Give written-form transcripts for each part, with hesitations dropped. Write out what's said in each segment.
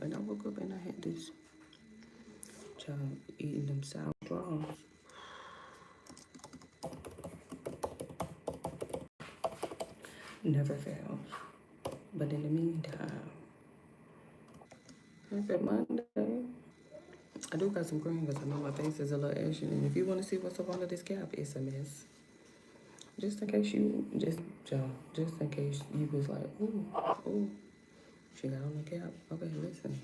and I woke up and I had this child eating them sour straws. Never fails. But in the meantime, happy Monday. I do got some cream because I know my face is a little ashy. And if you want to see what's up under this cap, it's a mess. Just in case you, just in case you was like, ooh, she got on the cap. Okay, listen.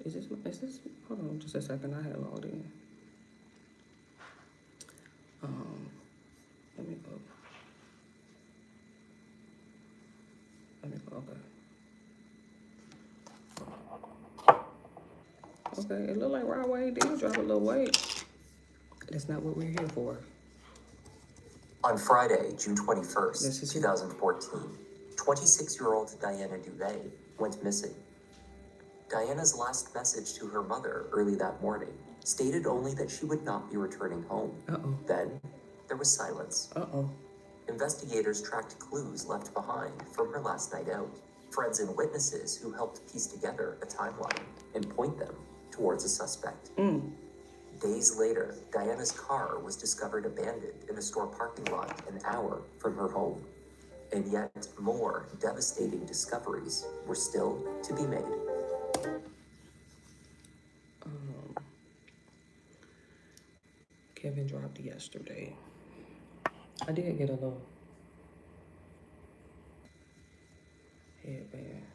Is this, hold on just a second. I had logged in. Let me go. Okay. Okay, it looked like Rod Wave did drop a little weight. That's not what we're here for. On Friday, June 21st, 2014, 26-year-old Diana Duvay went missing. Diana's last message to her mother early that morning stated only that she would not be returning home. Then, there was silence. Investigators tracked clues left behind from her last night out, friends and witnesses who helped piece together a timeline and point them towards a suspect. Days later, Diana's car was discovered abandoned in a store parking lot an hour from her home. And yet, more devastating discoveries were still to be made. Kevin dropped yesterday. I did get a little headband,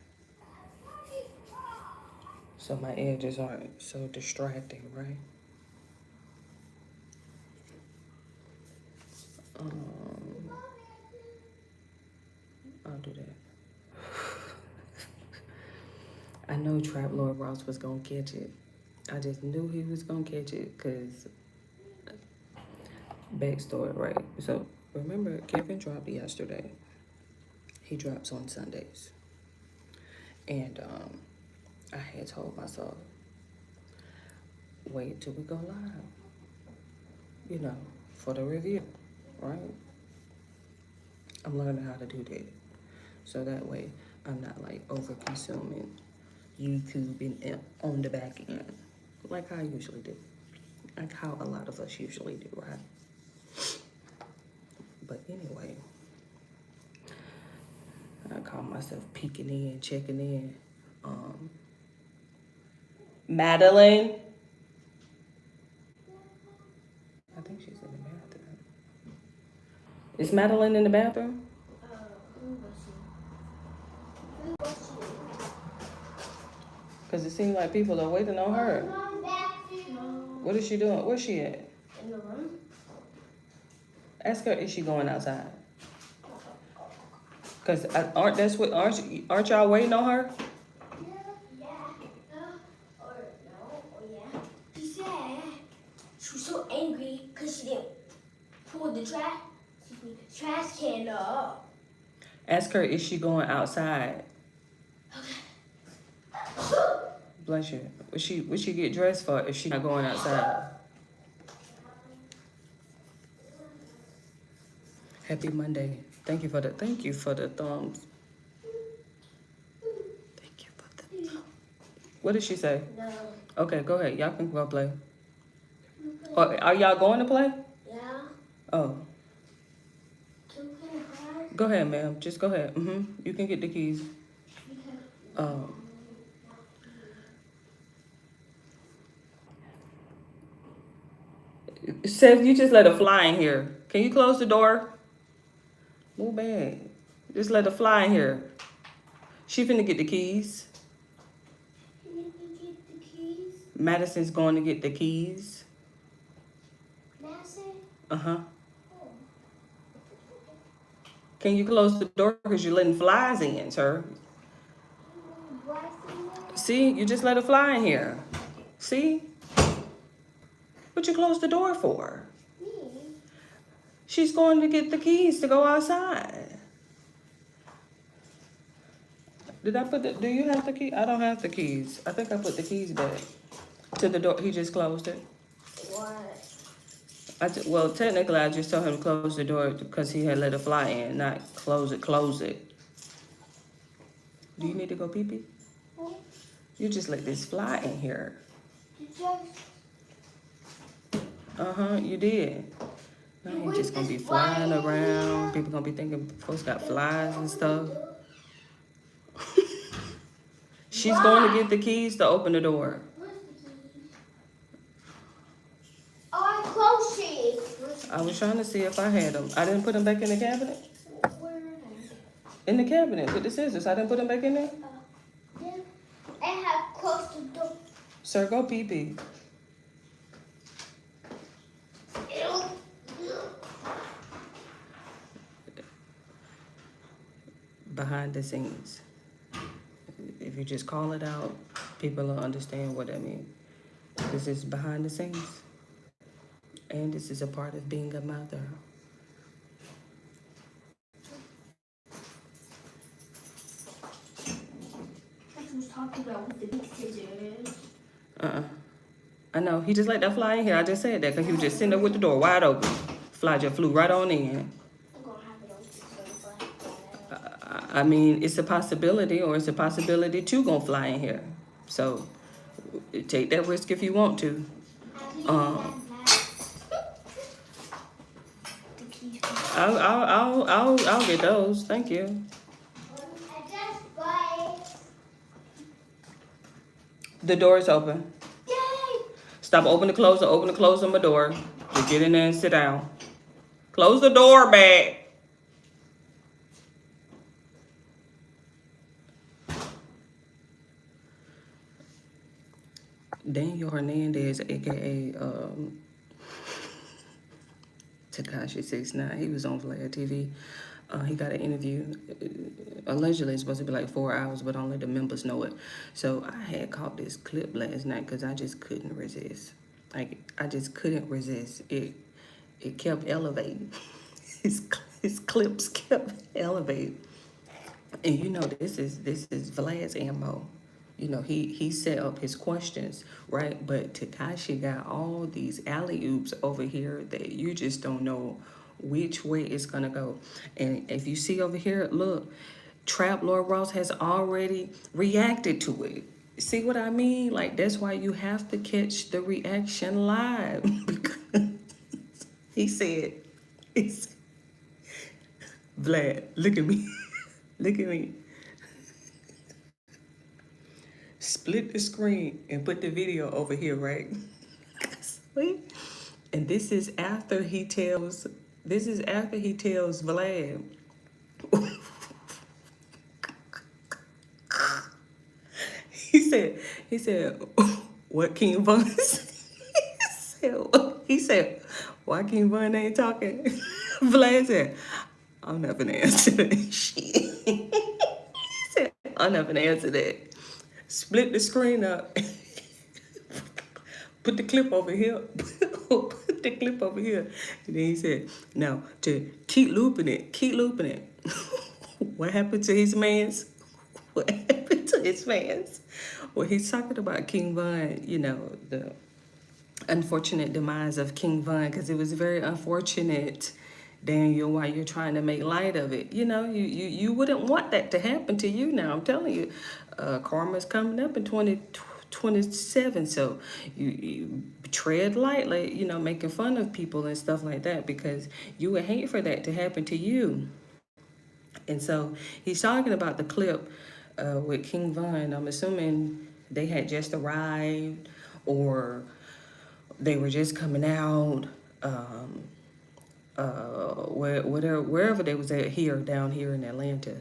so my edges aren't so distracting, right? I'll do that. I know Trap Lord Ross was gonna catch it. I just knew he was gonna catch it because backstory, right? So remember, Kevin dropped yesterday. He drops on Sundays, and I had told myself, wait till we go live, you know, for the review, right? I'm learning how to do that, so that way I'm not like over consuming YouTube and on the back end, like I usually do, like how a lot of us usually do, right? But anyway, I call myself peeking in, checking in. Madeline, I think she's in the bathroom. Is Madeline in the bathroom? Because it seems like people are waiting on her. What is she doing? Where's she at? In the room. Ask her, is she going outside? Because aren't y'all waiting on her? Yeah. She said she was so angry because she didn't pull the trash can up. Ask her, is she going outside? Okay. Bless you. What she get dressed for if she not going outside? Happy Monday. Thank you for the thumbs. Thank you for the thumbs. What did she say? No. Okay, go ahead. Y'all can go play. Are y'all going to play? Yeah. Oh. Can we play a card? Go ahead, ma'am. Just go ahead. You can get the keys. Seth, you just let her fly in here. Can you close the door? Move back. Just let her fly in here. She finna get the keys. You need to get the keys. Madison's going to get the keys. Madison? Uh-huh. Can you close the door because you're letting flies in, sir? See, you just let her fly in here. See? What you close the door for? Me? She's going to get the keys to go outside. Did I put the, do you have the key? I don't have the keys. I think I put the keys back to the door. He just closed it. What? Well, technically, I just told him to close the door because he had let a fly in, not close it, close it. Do you need to go pee-pee? You just let this fly in here. Uh-huh, you did. Now you're just gonna be flying around. People gonna be thinking folks got flies and stuff. She's going to get the keys to open the door. Oh, I closed it. I was trying to see if I had them. I didn't put them back in the cabinet. Where are they? In the cabinet with the scissors. I didn't put them back in there. Yeah. I have closed the door. Sir, go pee-pee. Behind the scenes. If you just call it out, people will understand what I mean. This is behind the scenes. And this is a part of being a mother. That's what I was talking about with the big scissors. I know. He just let that fly in here. I just said that because he was just sitting there with the door wide open. Fly just flew right on in. I'm gonna have it open so I mean, it's a possibility, or it's a possibility too gonna fly in here. So take that risk if you want to. I'll get those. Thank you. The door is open. Stop open and close on my door. Just get in there and sit down. Close the door back. Daniel Hernandez, aka Tekashi 6ix9ine, he was on Vlad TV. He got an interview. Allegedly, it's supposed to be like 4 hours, but only the members know it. So I had caught this clip last night because I just couldn't resist. Like, I just couldn't resist. It kept elevating. His clips kept elevating. And you know, this is Vlad's ammo. You know, he set up his questions, right? But Tekashi got all these alley-oops over here that you just don't know which way it's gonna go. And if you see over here, look, Trap Lord Ross has already reacted to it. See what I mean? Like, that's why you have to catch the reaction live. he said, Vlad, look at me. Look at me. Split the screen and put the video over here, right? Sweet. And this is after he tells Vlad. he said, what King Von he said, why King Von ain't talking? Vlad said, I'm not gonna answer that shit. He said, I'm not gonna answer that. Split the screen up. Put the clip over here. Put the clip over here. And then he said, now to keep looping it. What happened to his mans? What happened to his fans? Well, he's talking about King Von, you know, the unfortunate demise of King Von, because it was very unfortunate, Daniel, while you're trying to make light of it. You know, you wouldn't want that to happen to you now. I'm telling you, karma's coming up in 2027, so you tread lightly, you know, making fun of people and stuff like that, because you would hate for that to happen to you. And so he's talking about the clip with King Von. I'm assuming they had just arrived or they were just coming out, wherever they was at down here in Atlanta.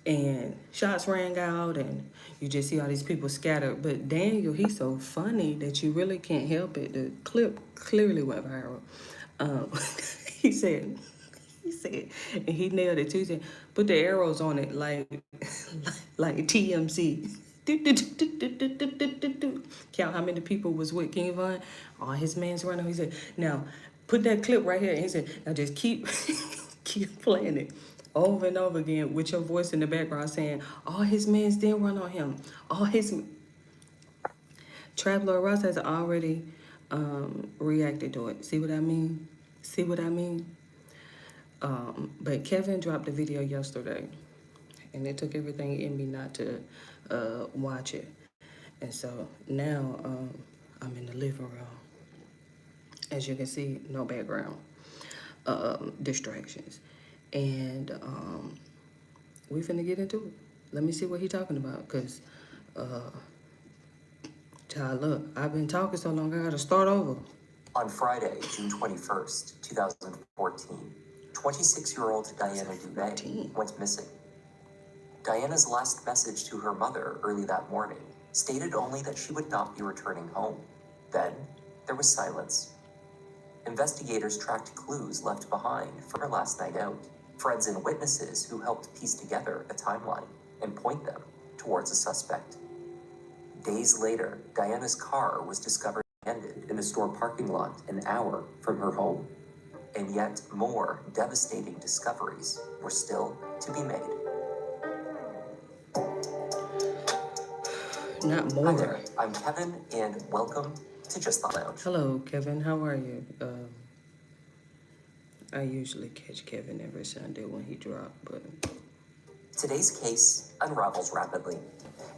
And shots rang out and you just see all these people scattered. But Daniel, he's so funny that you really can't help it. The clip clearly went viral. He said, and he nailed it too. He said, put the arrows on it like TMC. Count how many people was with King Von. All his mans running. He said, now put that clip right here. And he said, now just keep playing it over and over again with your voice in the background saying, all his mans didn't run on him. Trap Lord Ross has already reacted to it. See what I mean? See what I mean? But Kevin dropped a video yesterday, and it took everything in me not to watch it. And so now I'm in the living room. As you can see, no background distractions. And we finna get into it. Let me see what he talking about, because child, look, I've been talking so long, I gotta start over. On Friday, June 21st, 2014, 26-year-old Diana Duvay went missing. Diana's last message to her mother early that morning stated only that she would not be returning home. Then, there was silence. Investigators tracked clues left behind from her last night out, friends and witnesses who helped piece together a timeline and point them towards a suspect. Days later, Diana's car was discovered abandoned in a store parking lot an hour from her home. And yet more devastating discoveries were still to be made. Not more. Hi there, I'm Kevin, and welcome to Just the Lounge. Hello, Kevin. How are you? I usually catch Kevin every Sunday when he drops, but... Today's case unravels rapidly.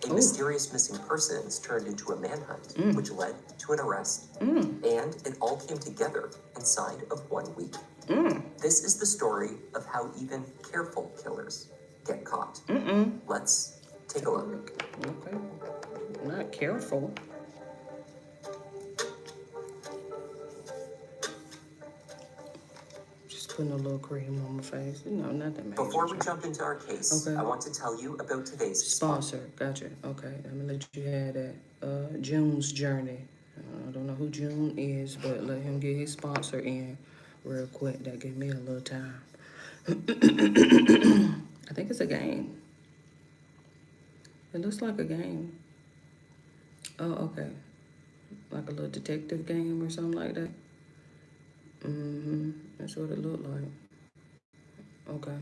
A mysterious missing person is turned into a manhunt, which led to an arrest. And it all came together inside of 1 week. This is the story of how even careful killers get caught. Let's take a look. Okay. Not careful. Just putting a little cream on my face. You know, nothing major. Before we jump into our case, I want to tell you about today's sponsor. Gotcha. Okay, I'm gonna let you have that. June's Journey. I don't know who June is, but let him get his sponsor in real quick. That gave me a little time. I think it's a game. It looks like a game. Oh, okay. Like a little detective game or something like that. That's what it looked like. Okay.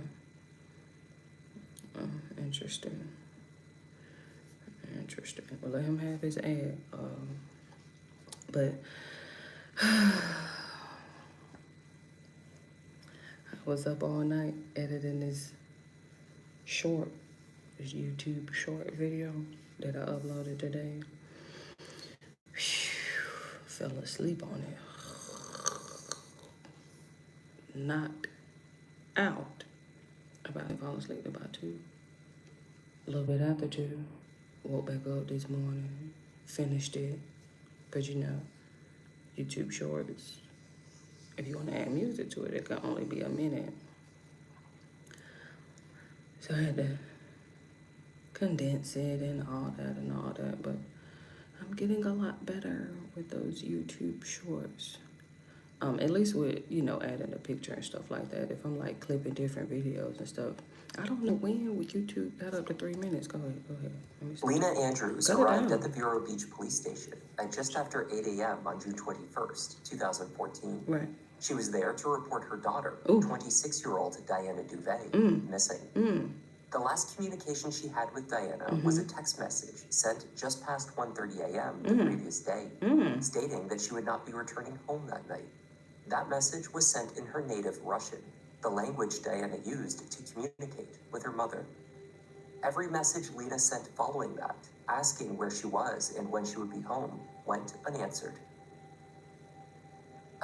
Interesting. Interesting. Well, let him have his ad. But I was up all night editing this YouTube short video that I uploaded today. Fell asleep on it. Knocked out. I fell asleep about 2. A little bit after 2. Woke back up this morning. Finished it. Because you know, YouTube shorts, if you want to add music to it, it can only be a minute. So I had to condense it and all that, but I'm getting a lot better with those YouTube shorts. At least with, you know, adding a picture and stuff like that. If I'm like clipping different videos and stuff. I don't know when with YouTube got up to 3 minutes. Go ahead. Let me see. Lena Andrews arrived at the Vero Beach police station at just after 8 a.m. on June 21st, 2014. Right. She was there to report her daughter, 26-year-old Diana Duvay, missing. The last communication she had with Diana was a text message sent just past 1:30 a.m. the previous day, stating that she would not be returning home that night. That message was sent in her native Russian, the language Diana used to communicate with her mother. Every message Lena sent following that, asking where she was and when she would be home, went unanswered.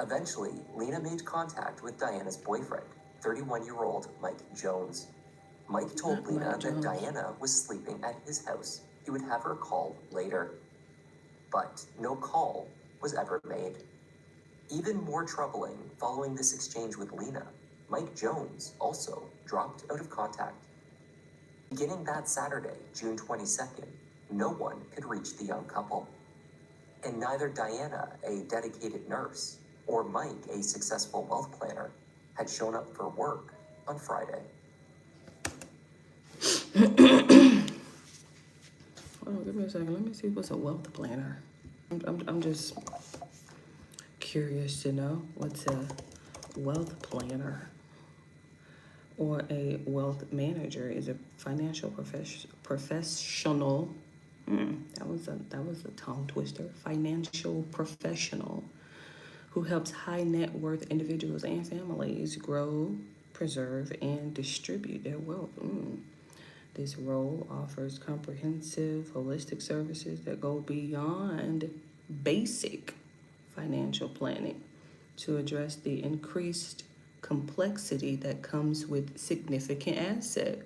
Eventually, Lena made contact with Diana's boyfriend, 31-year-old Mike Jones. Mike told Lena that Diana was sleeping at his house. He would have her call later. But no call was ever made. Even more troubling, following this exchange with Lena, Mike Jones also dropped out of contact. Beginning that Saturday, June 22nd, no one could reach the young couple. And neither Diana, a dedicated nurse, or Mike, a successful wealth planner, had shown up for work on Friday. Hold on, give me a second. Let me see what's a wealth planner. I'm just curious to know what's a wealth planner or a wealth manager. Is a financial professional. That was a tongue twister. Financial professional who helps high net worth individuals and families grow, preserve, and distribute their wealth. This role offers comprehensive, holistic services that go beyond basic financial planning to address the increased complexity that comes with significant asset.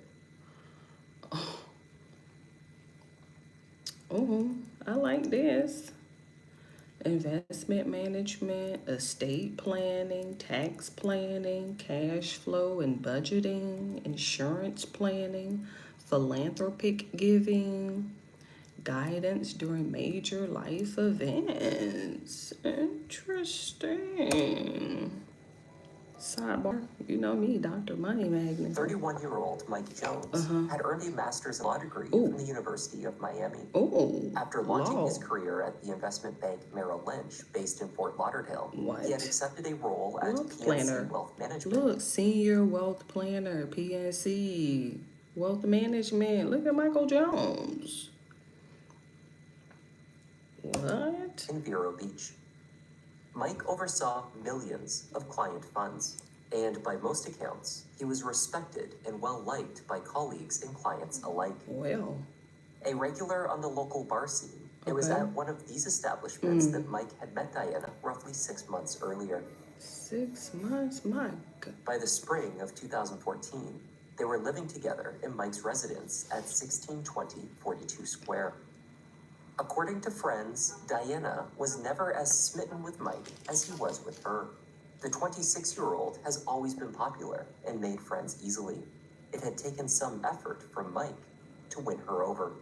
Oh, I like this. Investment management, estate planning, tax planning, cash flow and budgeting, insurance planning, philanthropic giving, guidance during major life events. Interesting. Sidebar, you know me, Dr. Money Magnet. 31-year-old Mike Jones had earned a master's law degree from the University of Miami. After launching his career at the investment bank Merrill Lynch, based in Fort Lauderdale, he had accepted a role at PNC Wealth Management. Look, Senior Wealth Planner, PNC Wealth Management. Look at Michael Jones. What? In Vero Beach. Mike oversaw millions of client funds, and by most accounts, he was respected and well-liked by colleagues and clients alike. Well. A regular on the local bar scene, it was at one of these establishments that Mike had met Diana roughly 6 months earlier. 6 months? My God. By the spring of 2014, they were living together in Mike's residence at 1620 42 Square. According to friends, Diana was never as smitten with Mike as he was with her. The 26-year-old has always been popular and made friends easily. It had taken some effort from Mike to win her over.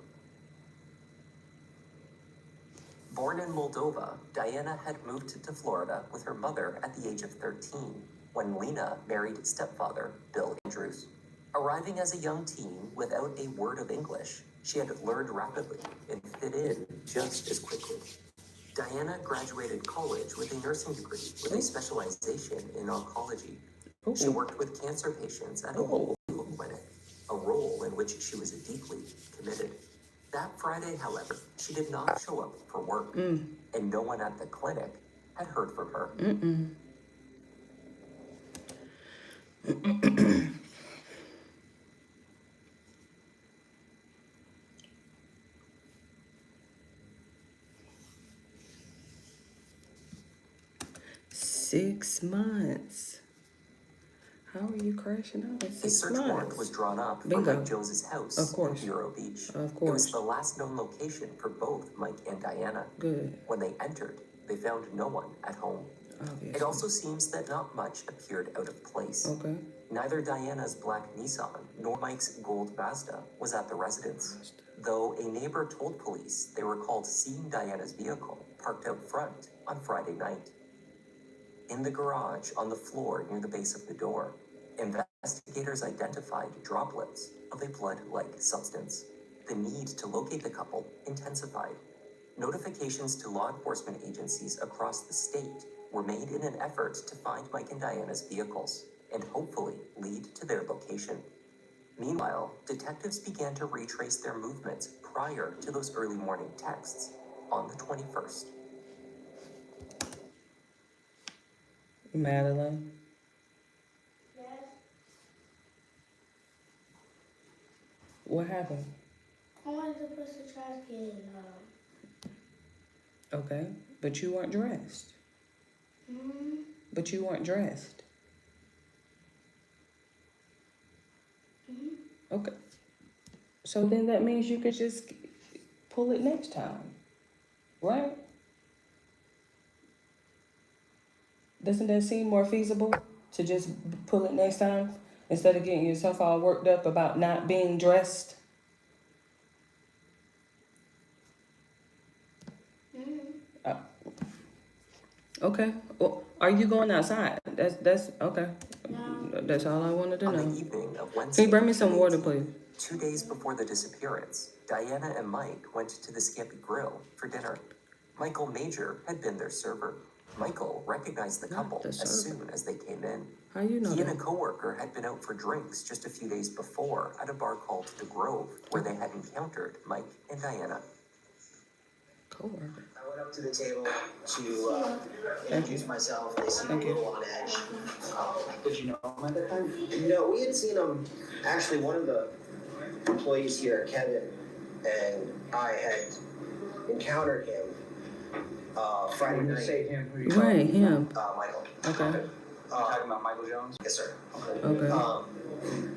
Born in Moldova, Diana had moved to Florida with her mother at the age of 13 when Lena married stepfather Bill Andrews. Arriving as a young teen without a word of English, she had learned rapidly and fit in just as quickly. Diana graduated college with a nursing degree with a specialization in oncology. She worked with cancer patients at a local clinic, a role in which she was deeply committed. That Friday, however, she did not show up for work, and no one at the clinic had heard from her. 6 months. How are you crashing out in 6 months? A search warrant was drawn up for Mike Jones's house in Vero Beach. It was the last known location for both Mike and Diana. Good. When they entered, they found no one at home. Obviously. It also seems that not much appeared out of place. Neither Diana's black Nissan nor Mike's gold Mazda was at the residence, though a neighbor told police they recalled seeing Diana's vehicle parked out front on Friday night. In the garage, on the floor near the base of the door, investigators identified droplets of a blood-like substance. The need to locate the couple intensified. Notifications to law enforcement agencies across the state were made in an effort to find Mike and Diana's vehicles and hopefully lead to their location. Meanwhile, detectives began to retrace their movements prior to those early morning texts on the 21st. Madeline? Yes. What happened? I wanted to push the trash can. Okay, but you weren't dressed. But you weren't dressed. Okay. So then that means you could just pull it next time, right? Doesn't that seem more feasible to just pull it next time instead of getting yourself all worked up about not being dressed? Okay. Well, are you going outside? That's okay. No. That's all I wanted to On know. the evening of Wednesday, Can you bring me some water, please? 2 days before the disappearance, Diana and Mike went to the Scampi Grill for dinner. Michael Major had been their server. Michael recognized the couple as soon as they came in. How you know He and a that? coworker had been out for drinks just a few days before at a bar called The Grove, where they had encountered Mike and Diana. Coworker. I would up to the table to introduce myself. They seemed a little on edge. Did you know him at the time? No, we had seen him. Actually, one of the employees here, Kevin, and I had encountered him Friday night. When you say him, who you Right, him. Michael. Okay. Talking about Michael Jones? Yes, sir. Okay.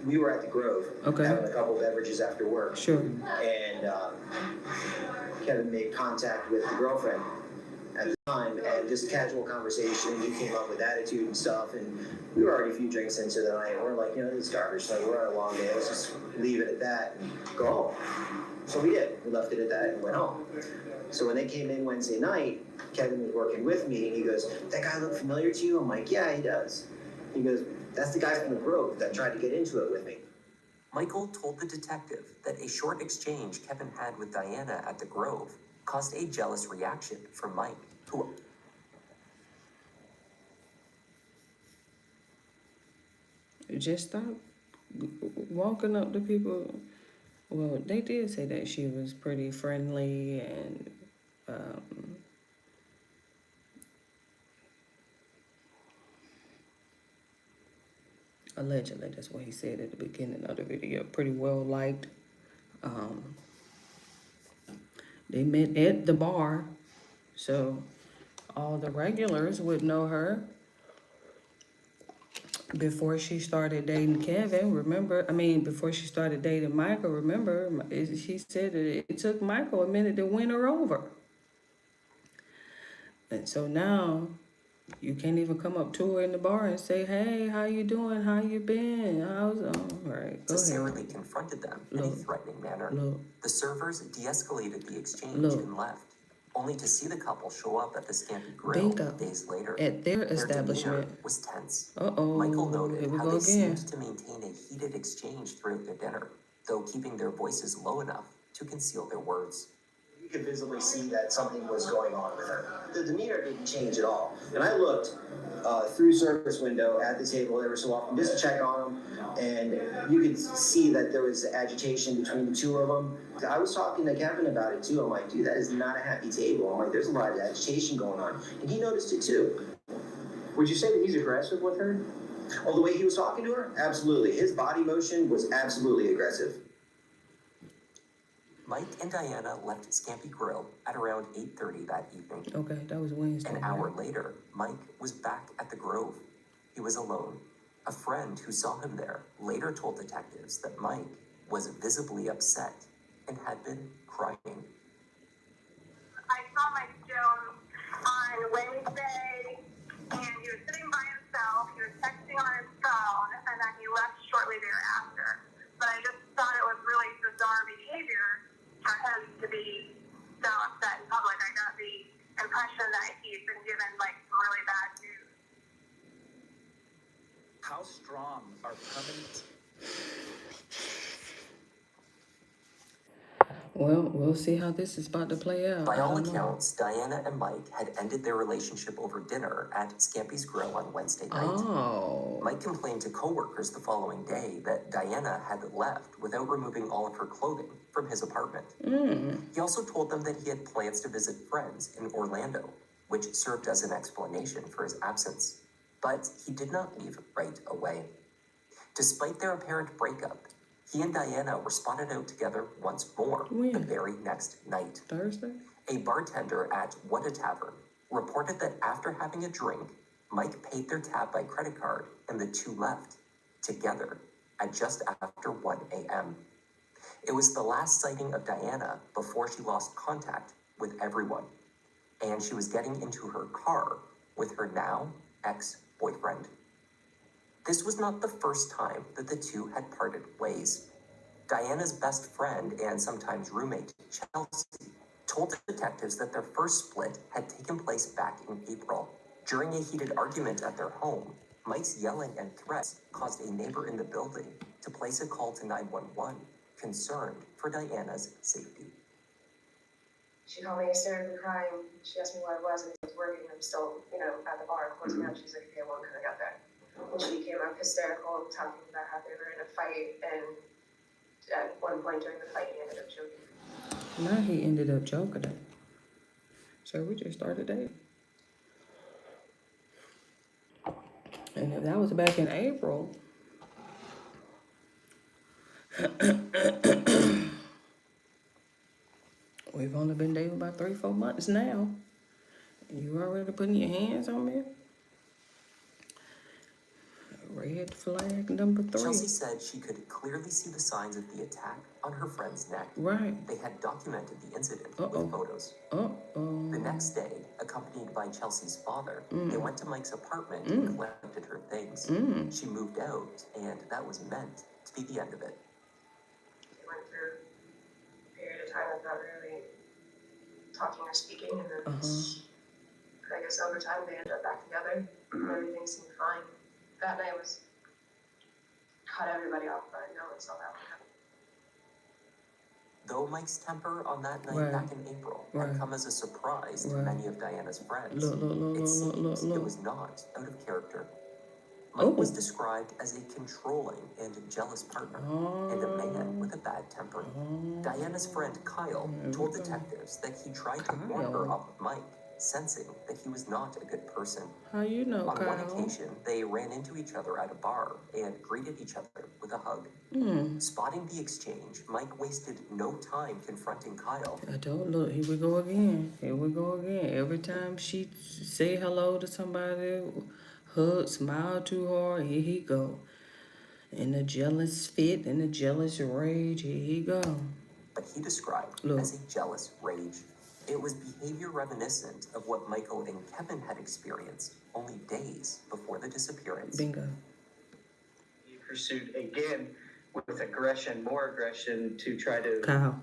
We were at the Grove, Okay. having a couple beverages after work. Sure. And Kevin made contact with the girlfriend at the time, and just casual conversation. We came up with attitude and stuff, and we were already a few drinks into the night. We're like, this is garbage. Like, we're on a long day. Let's just leave it at that and go home. So we did. We left it at that and went home. So when they came in Wednesday night, Kevin was working with me, and he goes, "That guy look familiar to you?" I'm like, "Yeah, he does." He goes, "That's the guy from the Grove that tried to get into it with me." Michael told the detective that a short exchange Kevin had with Diana at the Grove caused a jealous reaction from Mike, who... Just stop walking up to people. Well, they did say that she was pretty friendly and allegedly, that's what he said at the beginning of the video, pretty well liked. They met at the bar, so all the regulars would know her. Before she started dating Kevin, before she started dating Michael, remember, she said that it took Michael a minute to win her over. And so now, you can't even come up to her in the bar and say, "Hey, how you doing? How you been? How's right, go sincerely ahead." confronted them in a threatening manner. The servers de-escalated the exchange and left, only to see the couple show up at the Scampi Grill days later. At their establishment. Demeanor was tense. Uh-oh, Michael noted here we how go they again. seemed to maintain a heated exchange throughout their dinner, though keeping their voices low enough to conceal their words. You could visibly see that something was going on with her. The demeanor didn't change at all. And I looked through service window at the table every so often just to check on them, and you could see that there was agitation between the two of them. I was talking to Kevin about it too. I'm like, "Dude, that is not a happy table." I'm like, "There's a lot of agitation going on," and he noticed it too. Would you say that he's aggressive with her? Oh, the way he was talking to her? Absolutely. His body motion was absolutely aggressive. Mike and Diana left Scampi Grill at around 8:30 that evening. Okay, that was Wednesday. An hour later, Mike was back at the Grove. He was alone. A friend who saw him there later told detectives that Mike was visibly upset and had been crying. I saw Mike Jones on Wednesday, and he was sitting by himself. He was texting on his phone, and then he left shortly thereafter. But I just thought it was really bizarre behavior for him to be so upset in public. I got the impression that he's been given some really bad news. How strong are permanent? Well, we'll see how this is about to play out. By all accounts, Diana and Mike had ended their relationship over dinner at Scampi's Grill on Wednesday night. Oh. Mike complained to coworkers the following day that Diana had left without removing all of her clothing from his apartment. He also told them that he had plans to visit friends in Orlando, which served as an explanation for his absence. But he did not leave right away. Despite their apparent breakup, he and Diana were spotted out together once more the very next night. Thursday? A bartender at What a Tavern reported that after having a drink, Mike paid their tab by credit card and the two left together at just after 1 a.m. It was the last sighting of Diana before she lost contact with everyone, and she was getting into her car with her now ex-boyfriend. This was not the first time that the two had parted ways. Diana's best friend and sometimes roommate, Chelsea, told detectives that their first split had taken place back in April. During a heated argument at their home, Mike's yelling and threats caused a neighbor in the building to place a call to 911, concerned for Diana's safety. She called me hysterically crying. She asked me where I was, and I was working. I'm still, at the bar. Of course, now she's like, "Okay, well, when I got there." And she came up hysterical, talking about how they were in a fight, and at one point during the fight, he ended up choking. Now he ended up choking her. So we just started dating. And if that was back in April, we've only been dating about 3-4 months now. You already putting your hands on me? Red flag number 3. Chelsea said she could clearly see the signs of the attack on her friend's neck. Right. They had documented the incident Uh-oh. with photos. Uh-oh. The next day, accompanied by Chelsea's father, they went to Mike's apartment and collected her things. She moved out, and that was meant to be the end of it. We went through a period of time of not really talking or speaking, and then I guess over time they ended up back together, and everything seemed fine. That night was caught everybody off guard. No one saw that one coming. Though Mike's temper on that night Right. back in April Right. had come as a surprise to Right. many of Diana's friends, Look, it seems look. it was not out of character. Mike Oh. was described as a controlling and jealous partner, and a man with a bad temper. Diana's friend Kyle told detectives that he tried to warn her Kyle. off of Mike, sensing that he was not a good person. How you know, On one Kyle? occasion, they ran into each other at a bar and greeted each other with a hug. Spotting the exchange, Mike wasted no time confronting Kyle. I told, look, here we go again. Here we go again. Every time she say hello to somebody, hug, smile too hard, here he go. In a jealous fit, in a jealous rage, here he go. But he described Look. as a jealous rage. It was behavior reminiscent of what Michael and Kevin had experienced only days before the disappearance. Bingo. He pursued again with aggression, more aggression to try to Kyle.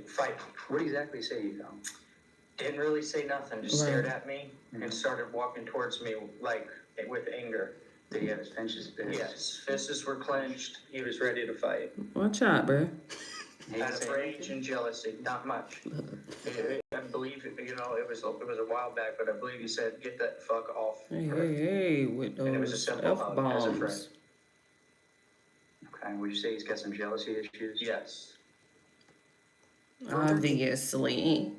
fight. What exactly say you found? Didn't really say nothing, just Right. stared at me and started walking towards me like with anger. Did he have his fists? Yes, fists were clenched. He was ready to fight. Watch out, bruh. Out of rage and jealousy, not much. I believe, it was a while back, but I believe he said, "Get that fuck off." Hey, with And it was a those simple hug as a friend. F-bombs. Okay, would you say he's got some jealousy issues? Yes. Obviously.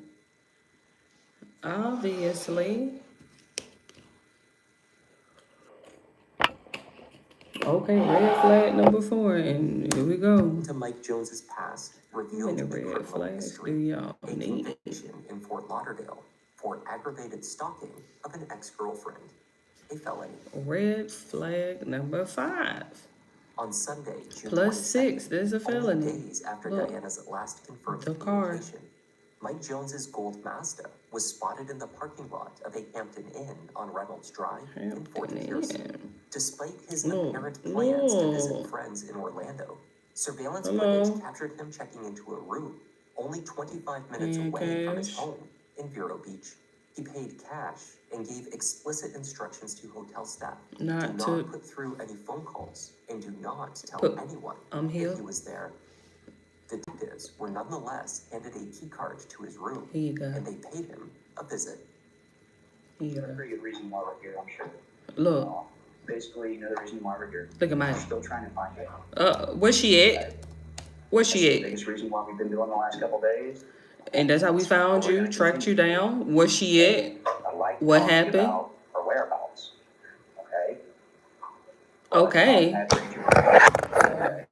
Okay, red flag number 4, and here we go. To Mike Jones's past How revealed many a red criminal flags do history. y'all A need? conviction in Fort Lauderdale for aggravated stalking of an ex-girlfriend. A felony. Red flag number 5. On Sunday, June Plus 22nd, 6, there's a only felony. days after Look, Diana's last confirmed the car. communication, Mike Jones's gold Mazda was spotted in the parking lot of a Hampton Inn on Reynolds Drive in Fort Pierce. Despite his Look, apparent plans to visit look. friends in Orlando, surveillance Hello. footage captured him checking into a room only 25 minutes Paying away from his cash. home in Vero Beach. He paid cash and gave explicit instructions to hotel staff. Not do to- not put through any phone calls and do not tell Put- anyone I'm here. that he was there. Detectives were nonetheless handed a key card to his room, Here you go. and they paid him a visit. Here you There's a go. pretty good reason why we're here, I'm sure. Look, Basically, you know the reason why we're here. look at We're my. still trying to find you. Where's she at? Where's That's the she at? biggest reason why we've been doing the last couple days. And that's how we found you, tracked you down. Where's she at? I'd like to What talk to you happened? about her whereabouts. Okay? Okay. Understand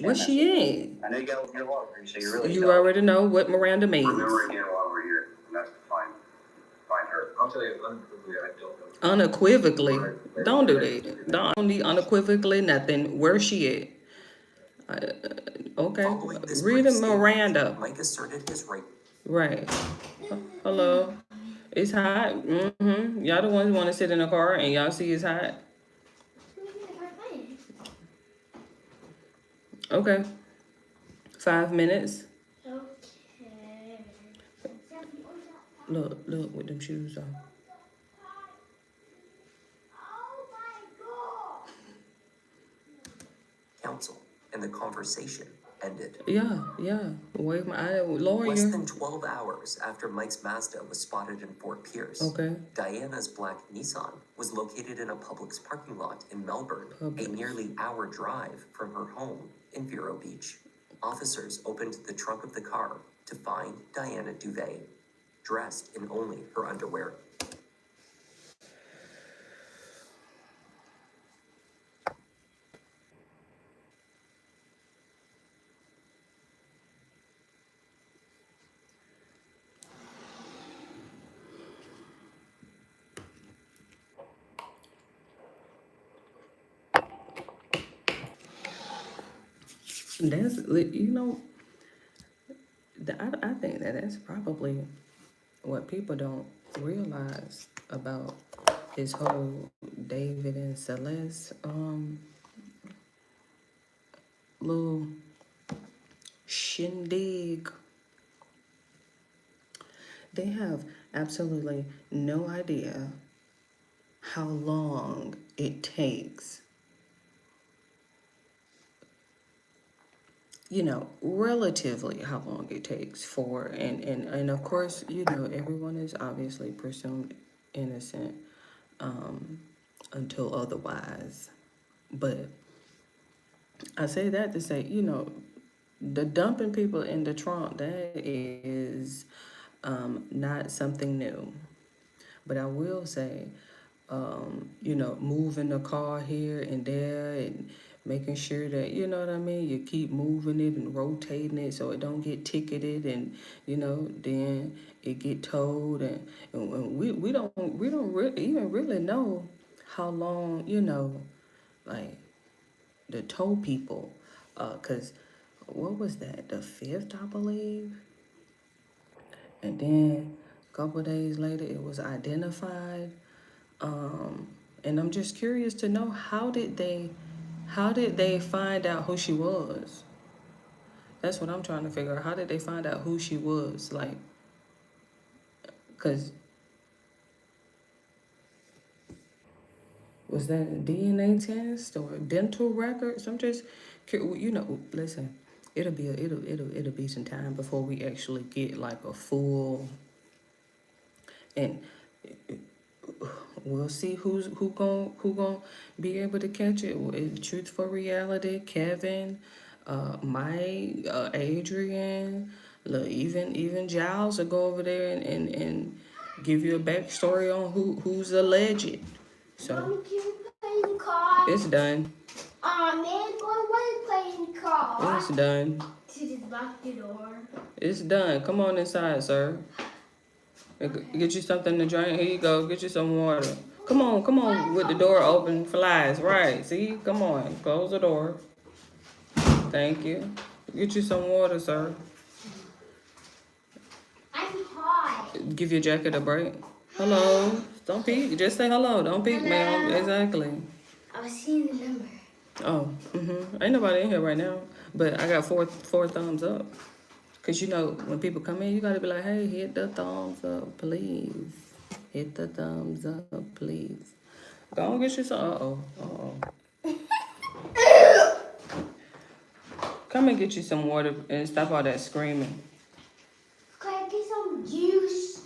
Where's that? she I know you got your log here, so you really at? You don't. already know what Miranda means. Remember again while we're here, and that's to find her. I'll tell you unequivocally, I don't know. Unequivocally. Don't do that. Don't need unequivocally nothing. Where's she at? Okay. Following this Read brief it, statement, Miranda. Mike asserted his right. Right. Hello. It's hot. Y'all the ones who want to sit in the car and y'all see it's hot. Okay. 5 minutes. Okay. Look with them shoes on. Oh my god! Counsel, and the conversation ended. Yeah. Wave my eye. Lawyer. Less than 12 hours after Mike's Mazda was spotted in Fort Pierce, Okay. Diana's black Nissan was located in a Publix parking lot in Melbourne, a Publix. nearly hour drive from her home in Vero Beach. Officers opened the trunk of the car to find Diana Duvet, dressed in only her underwear. That's, you know, I think that that's probably what people don't realize about his whole David and Celeste little shindig. They have absolutely no idea how long it takes, you know, relatively how long it takes for, and of course, you know, everyone is obviously presumed innocent until otherwise. But I say that to say, you know, the dumping people in the trunk, that is not something new. But I will say, you know, moving the car here and there and making sure that, you know what I mean, you keep moving it and rotating it so it don't get ticketed, and, you know, then it get towed, and we don't even really know how long, you know, like the tow people, cause what was that, the 5th, I believe, and then a couple of days later it was identified. And I'm just curious to know, how did they find out who she was? That's what I'm trying to figure out. How did they find out who she was? Like, cause was that a DNA test or dental records? I'm just curious. You know, listen, it'll be some time before we actually get like a full, and we'll see who gon' be able to catch it. Truth for Reality, Kevin, Mike, Adrian, look, even Giles will go over there and give you a backstory on who's alleged. So Mommy, can you play the car? it's done. Man, why are you playing the car? It's done. To just lock the door. It's done. Come on inside, sir. Get you something to drink. Here you go. Get you some water. Come on, with the door open. Flies, right. See? Come on. Close the door. Thank you. Get you some water, sir. I'm hot. Give your jacket a break. Hello. Don't peek. Just say hello. Don't peek, ma'am. Exactly. I was seeing the number. Oh, Ain't nobody in here right now. But I got four thumbs up. Cause you know, when people come in, you gotta be like, hey, hit the thumbs up, please. Hit the thumbs up, please. Go and get you some. Come and get you some water and stop all that screaming. Can I get some juice?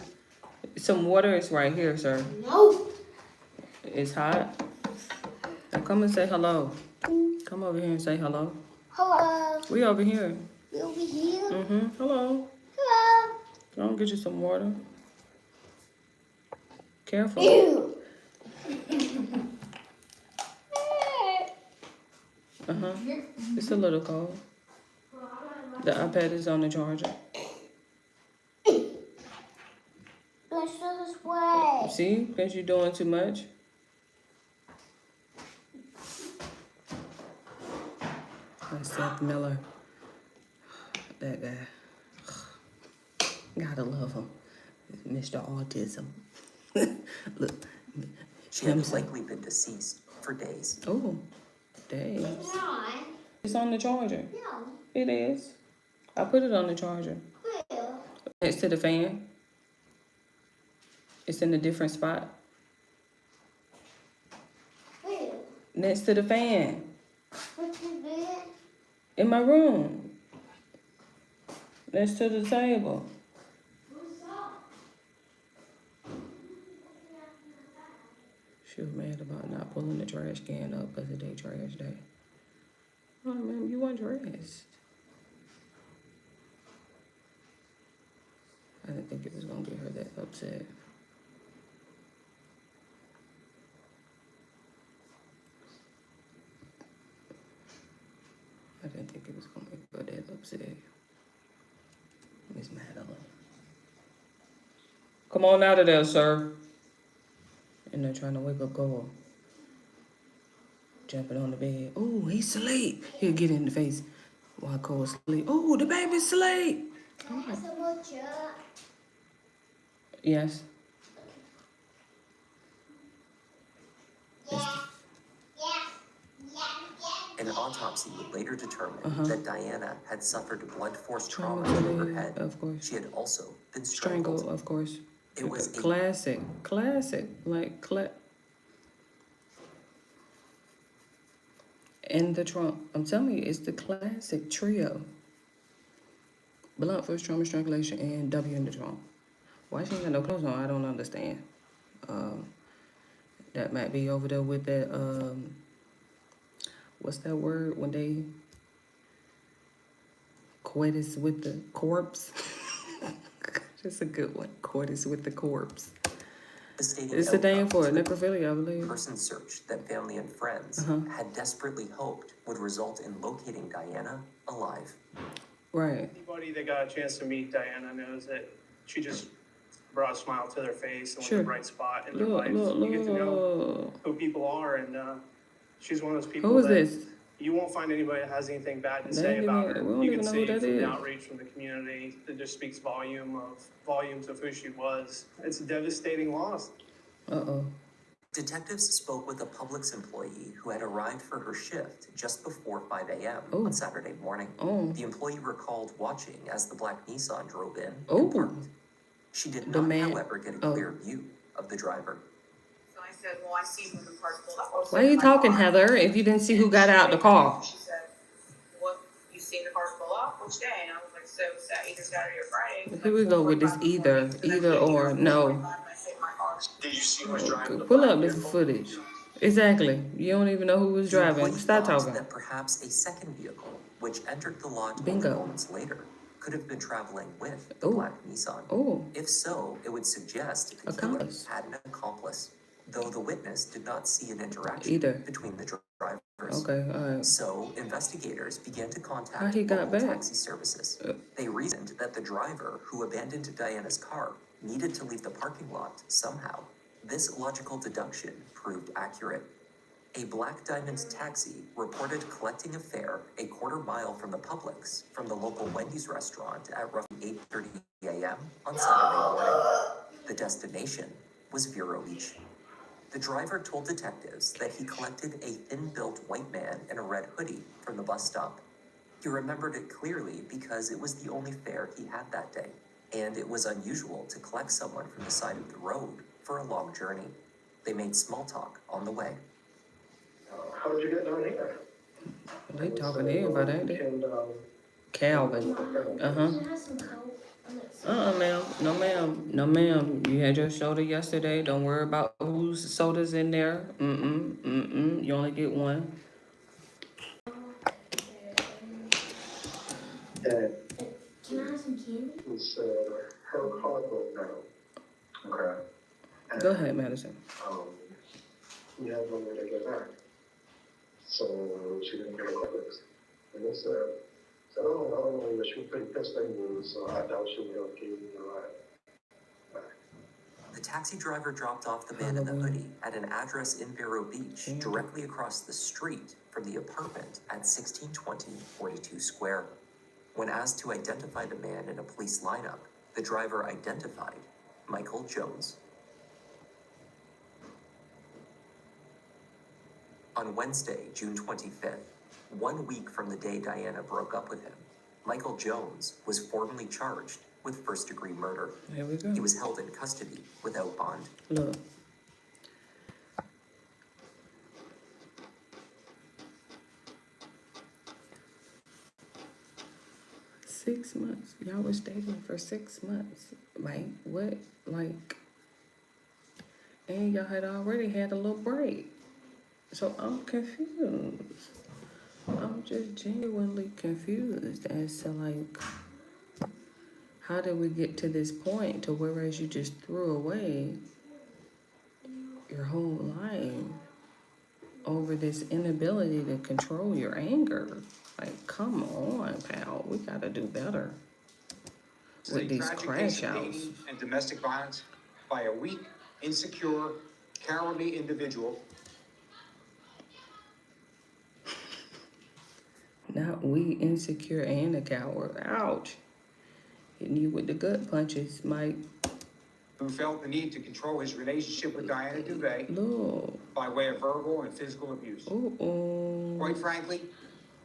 Some water is right here, sir. No. It's hot. Now come and say hello. Come over here and say hello. Hello. We over here. You over here? Hello. Hello. Go and get you some water. Careful. Ew. It's a little cold. The iPad is on the charger. Let's go this way. See? Because you're doing too much. That's Seth Miller. That guy. Gotta love him. Mr. Autism. Look. She had likely been deceased for days. Oh, days. It's not. It's on the charger. No. It is. I put it on the charger. Where? Next to the fan. It's in a different spot. Where? Next to the fan. What's the bed? In my room. Next to the table. What's up? She was mad about not pulling the trash can up because of their trash day. Oh, man, you weren't dressed. I didn't think it was gonna get her that upset. I didn't think it was gonna make her that upset. Miss Madeline. Come on out of there, sir. And they're trying to wake up Cole. Jumping on the bed. Oh, he's asleep. He'll get in the face while Cole's asleep. Oh, the baby's asleep. Can I have some more chocolate? Yes. An autopsy would later determine that Diana had suffered blunt force trauma Trauma to to her the head. head, of course. She had also been Strangled, strangled. of course. It was a classic. In the trunk. I'm telling you, it's the classic trio. Blunt force trauma, strangulation, and W in the trunk. Why she ain't got no clothes on? I don't understand. That might be over there with that, what's that word when they coitus with the corpse? That's a good one. Coitus with the corpse. It's the name for it, necrophilia, I believe. Person search that family and friends had desperately hoped would result in locating Diana alive. Right. Anybody that got a chance to meet Diana knows that she just brought a smile to their face and was Sure. a bright spot in their Look, life. look, You get to know look. who people are, and she's one of those people Who is that this? you won't find anybody that has anything bad to They say ain't about even- her. we don't You even can know see who that from the is. outreach from the community that just speaks volumes of who she was. It's a devastating loss. Uh-oh. Detectives spoke with a Publix employee who had arrived for her shift just before 5 a.m. Oh. on Saturday morning. Oh. The employee recalled watching as the black Nissan drove in Oh. and parked. She did The not, man- however, get a oh. clear view of the driver. So I said, well, I see when the car's pulled up. Why are you talking, Heather, if you didn't see who got out the car? She said, what, you seen the car pull up? Which day? And I was like, so either Saturday or Friday. Here we go with this either or, no. Did you see who was driving? Pull up this footage. Exactly. You don't even know who was The driving. employee Stop thought talking. that perhaps a second vehicle, which entered the lot Bingo. only moments later, could have been traveling with the Ooh. black Nissan. Oh, If so, it would suggest the killer Accomplice. had an accomplice, though the witness did not see an interaction Either. between the drivers. okay, all right. So, investigators began to How contact he got local back? taxi services. They reasoned that the driver who abandoned Diana's car needed to leave the parking lot somehow. This logical deduction proved accurate. A Black Diamond taxi reported collecting a fare a quarter-mile from the Publix from the local Wendy's restaurant at roughly 8:30 a.m. on Saturday morning. The destination was Vero Beach. The driver told detectives that he collected a thin-built white man in a red hoodie from the bus stop. He remembered it clearly because it was the only fare he had that day, and it was unusual to collect someone from the side of the road for a long journey. They made small talk on the way. How did you get down here? They talking to everybody, ain't they? And, Calvin. Uh-huh. Can I have some Coke? Ma'am. No, ma'am. No, ma'am. You had your soda yesterday. Don't worry about whose soda's in there. You only get one. and Can I have some candy? it's, her car broke down. Okay. And, Go ahead, Madison. we had no way to get back. So she didn't get a Publix. And they said, I don't know, she was pretty pissed anyway, so I doubt she would have given me a ride back. The taxi driver dropped off the man in the hoodie at an address in Vero Beach, directly across the street from the apartment at 1620 42 Square. When asked to identify the man in a police lineup, the driver identified Michael Jones. On Wednesday, June 25th, 1 week from the day Diana broke up with him, Michael Jones was formally charged with first-degree murder. Here we go. He was held in custody without bond. Look. Six months. Y'all was dating for 6 months. Like, what? Like, and y'all had already had a little break. So I'm confused. I'm just genuinely confused as to, like, how did we get to this point to whereas you just threw away your whole life over this inability to control your anger? Like, come on, pal. We gotta do better with these crash outs. And domestic violence by a weak, insecure, cowardly individual. Not we, insecure and a coward. Ouch. Hitting you with the gut punches, Mike. Who felt the need to control his relationship with Diana Duvay Look. by way of verbal and physical abuse. Ooh. Quite frankly,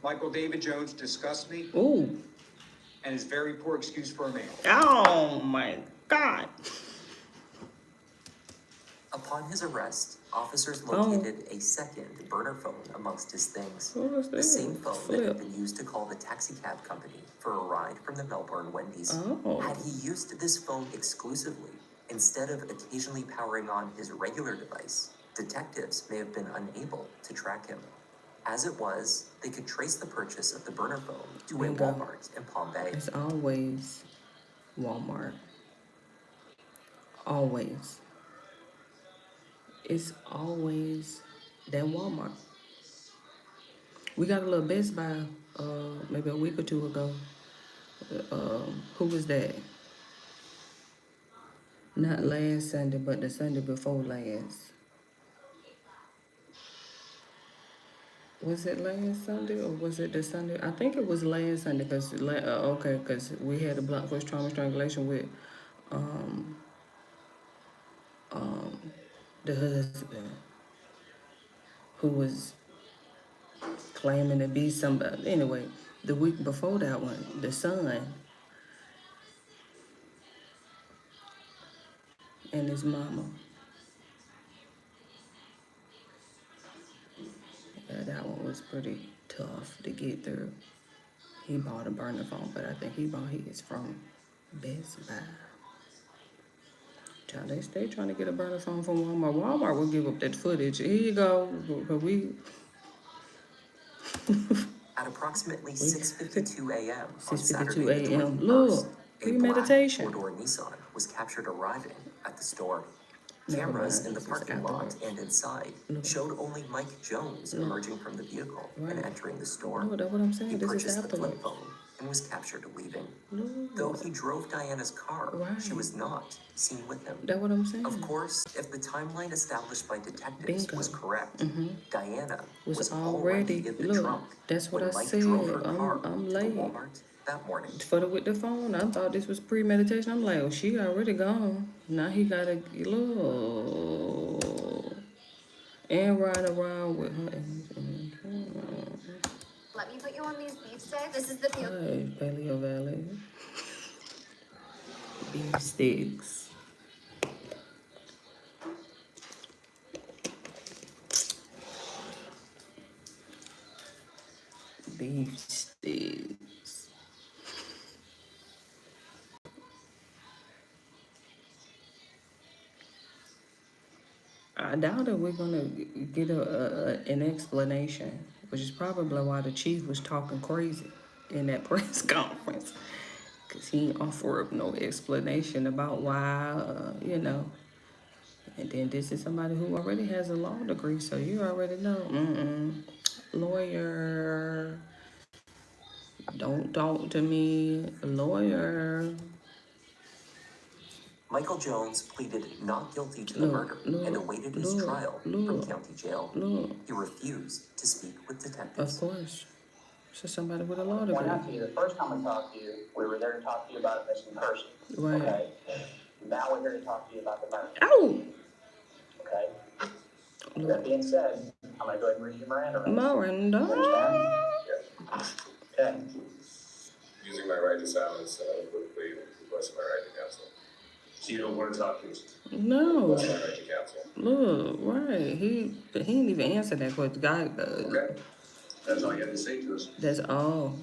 Michael David Jones disgusts me Ooh. and is very poor excuse for a man. Oh my God. Upon his arrest, officers located a second burner phone amongst his things. What was The that? same phone that Flip. had been used to call the taxi cab company for a ride from the Melbourne Wendy's. Oh. Had he used this phone exclusively, instead of occasionally powering on his regular device, detectives may have been unable to track him. As it was, they could trace the purchase of the burner phone to a Bingo. Walmart in Palm Bay. It's always Walmart. Always. It's always that Walmart. We got a little Best Buy maybe a week or two ago. Who was that? Not last Sunday, but the Sunday before last. Was it last Sunday or was it the Sunday? I think it was last Sunday because because we had a blunt force trauma strangulation with the husband who was claiming to be somebody. Anyway, the week before that one, the son and his mama. Yeah, that one was pretty tough to get through. He bought a burner phone, but I think he bought his from Best Buy. Child, they stay trying to get a burner phone from Walmart. Walmart will give up that footage. Here you go. But we... At approximately 6:52 a.m. on 6:52 Saturday the a.m. 21st, Look, a black premeditation. four-door Nissan was captured arriving at the store. Never Cameras mind, in the this is parking lot afterwards. and inside Look. showed only Mike Jones Look. emerging from the vehicle and Right. entering the store. No, that's what I'm saying. He This is purchased the flip afterwards. phone and was captured leaving. No. Though he drove Diana's car, she Right. was not seen with him. That's what I'm saying. Of course, if the timeline established by detectives Bingo. was correct, Diana Was was already- already in the look, trunk that's what when I Mike said. drove her I'm- car I'm to late. the Walmart that morning. With the phone, I thought this was premeditation. I'm like, oh, she already gone. Now he gotta look and ride around with her. Let me put you on these beef sticks. This is the feel. Hey, Paleo Valley. Beef sticks. Beef sticks. I doubt that we're gonna get an explanation, which is probably why the chief was talking crazy in that press conference, because he didn't offer up no explanation about why, And then this is somebody who already has a law degree, so you already know. Lawyer, don't talk to me, lawyer. Michael Jones pleaded not guilty to the murder and awaited his trial from county jail. He refused to speak with detectives. Of course. So somebody with a law Point degree. out to you, the first time we talked to you, we were there to talk to you about a missing person. Right. Okay? Now we're here to talk to you about the murder. Ow! Okay? That being said, I'm gonna go ahead and read you Miranda rights. Miranda. Okay. Using my right to silence, unequivocally requesting my right to counsel. So you don't want to talk to us? No. Request my right to counsel. Look, right. He didn't even answer that question. Guy, Okay. That's all you had to say to us. that's all.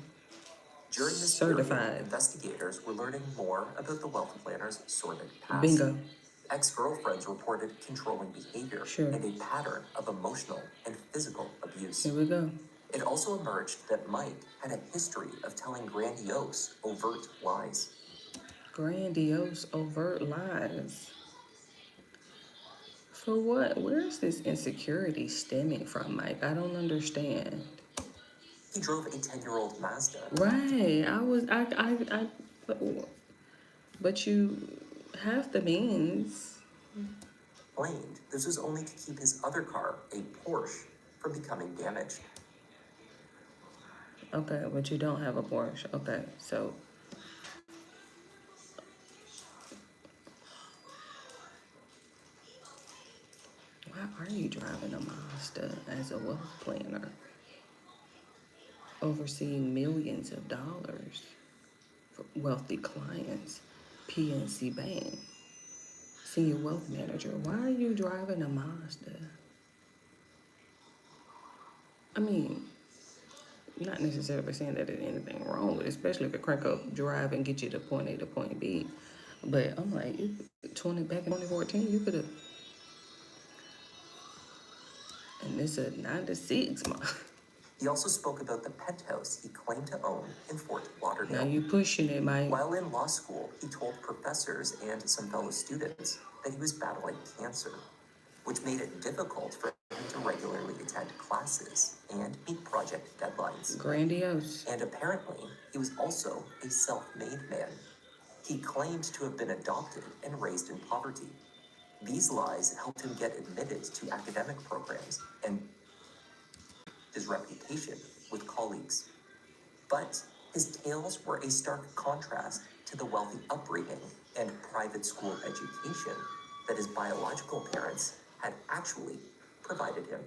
During this Certified. period, investigators were learning more about the wealth planner's sordid past. Bingo. Ex-girlfriends reported controlling behavior Sure. and a pattern of emotional and physical abuse. Here we go. It also emerged that Mike had a history of telling grandiose, overt lies. Grandiose, overt lies. For what? Where's this insecurity stemming from, Mike? I don't understand. He drove a 10-year-old Mazda. Right. But you have the means. Claimed this was only to keep his other car, a Porsche, from becoming damaged. Okay, but you don't have a Porsche. Okay, so why are you driving a Mazda as a wealth planner? Overseeing millions of dollars for wealthy clients, PNC Bank, senior wealth manager. Why are you driving a Mazda? I mean, not necessarily saying that there's anything wrong with it, especially if it crank up drive and get you to point A to point B. But I'm like, back in 2014, you could have, and it's a 9 to 6 month. He also spoke about the penthouse he claimed to own in Fort Lauderdale. Now you pushing it, Mike. While in law school, he told professors and some fellow students that he was battling cancer, which made it difficult for him to regularly attend classes and meet project deadlines. Grandiose. And apparently, he was also a self-made man. He claimed to have been adopted and raised in poverty. These lies helped him get admitted to academic programs and his reputation with colleagues. But his tales were a stark contrast to the wealthy upbringing and private school education that his biological parents had actually provided him.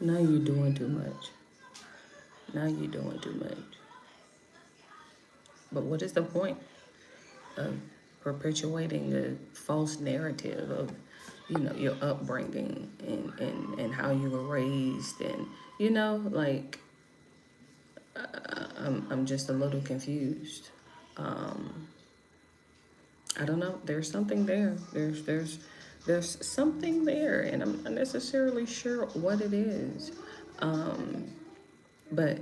Now you're doing too much. Now you're doing too much. But what is the point of perpetuating the false narrative of, your upbringing and how you were raised and, like, I'm just a little confused. I don't know. There's something there. There's something there, and I'm not necessarily sure what it is. But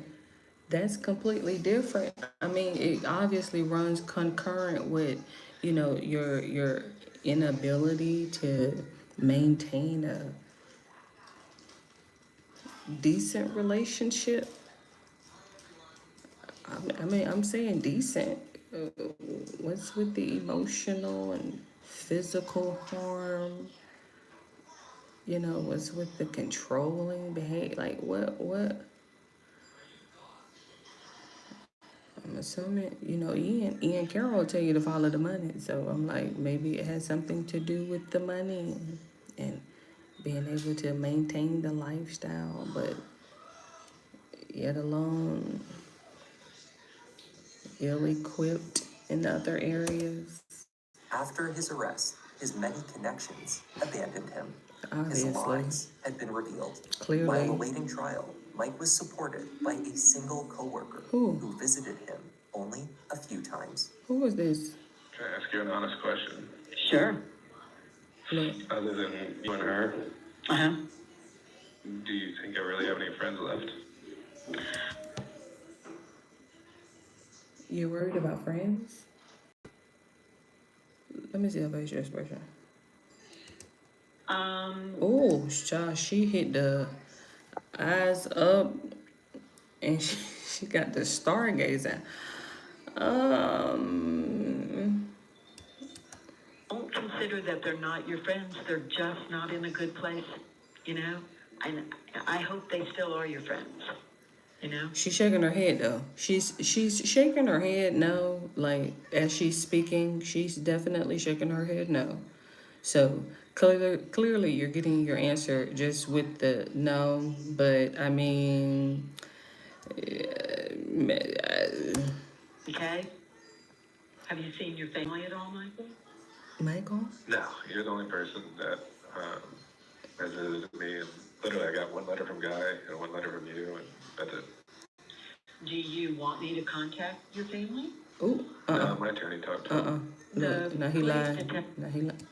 that's completely different. I mean, it obviously runs concurrent with, your inability to maintain a decent relationship. I mean, I'm saying decent. What's with the emotional and physical harm? What's with the controlling behavior? Like, what? I'm assuming, Ian Carroll will tell you to follow the money. So I'm like, maybe it has something to do with the money and being able to maintain the lifestyle, but yet alone ill-equipped in other areas. After his arrest, his many connections abandoned him. Obviously. His lies had been revealed. Clearly. While awaiting trial, Mike was supported by a single coworker who visited him only a few times. Who was this? Can I ask you an honest question? Sure. Other than you and her, do you think I really have any friends left? You worried about friends? Let me see her facial expression. Oh, child, she hit the eyes up and she got the stargazing. Don't consider that they're not your friends. They're just not in a good place, And I hope they still are your friends, She's shaking her head though. She's shaking her head no. Like as she's speaking, she's definitely shaking her head no. So clearly you're getting your answer just with the no, but I mean, Okay? Have you seen your family at all, Michael? Michael? No, you're the only person that has visited me, and literally I got one letter from Guy and one letter from you, and that's it. Do you want me to contact your family? Ooh, No, my attorney talked to him. No, he lied. No, he lied.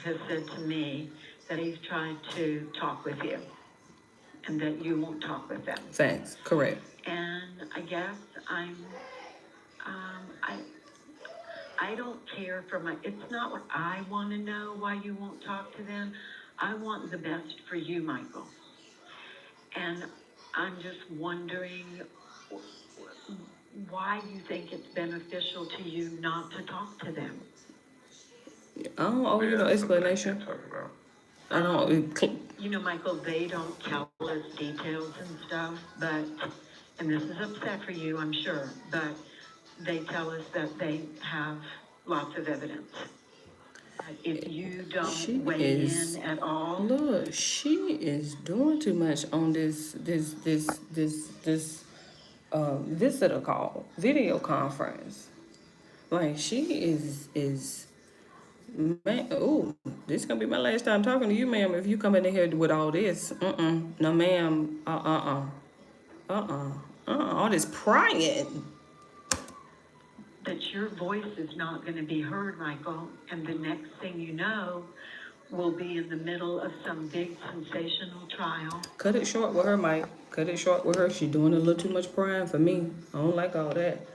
Has said to me that he's tried to talk with you and that you won't talk with them. Facts, correct. And I guess I don't care it's not what I want to know why you won't talk to them. I want the best for you, Michael. And I'm just wondering why you think it's beneficial to you not to talk to them. I don't owe you no explanation. I don't. You know, Michael, they don't tell us details and stuff, and this is upset for you, I'm sure, but they tell us that they have lots of evidence. If you don't weigh in at all. Look, she is doing too much on this visitor call, video conference. Like, she is man, oh, this is gonna be my last time talking to you, ma'am, if you come in here with all this. No, ma'am. All this prying. That your voice is not going to be heard, Michael, and the next thing you know, we'll be in the middle of some big sensational trial. Cut it short with her, Mike. Cut it short with her. She's doing a little too much prying for me. I don't like all that.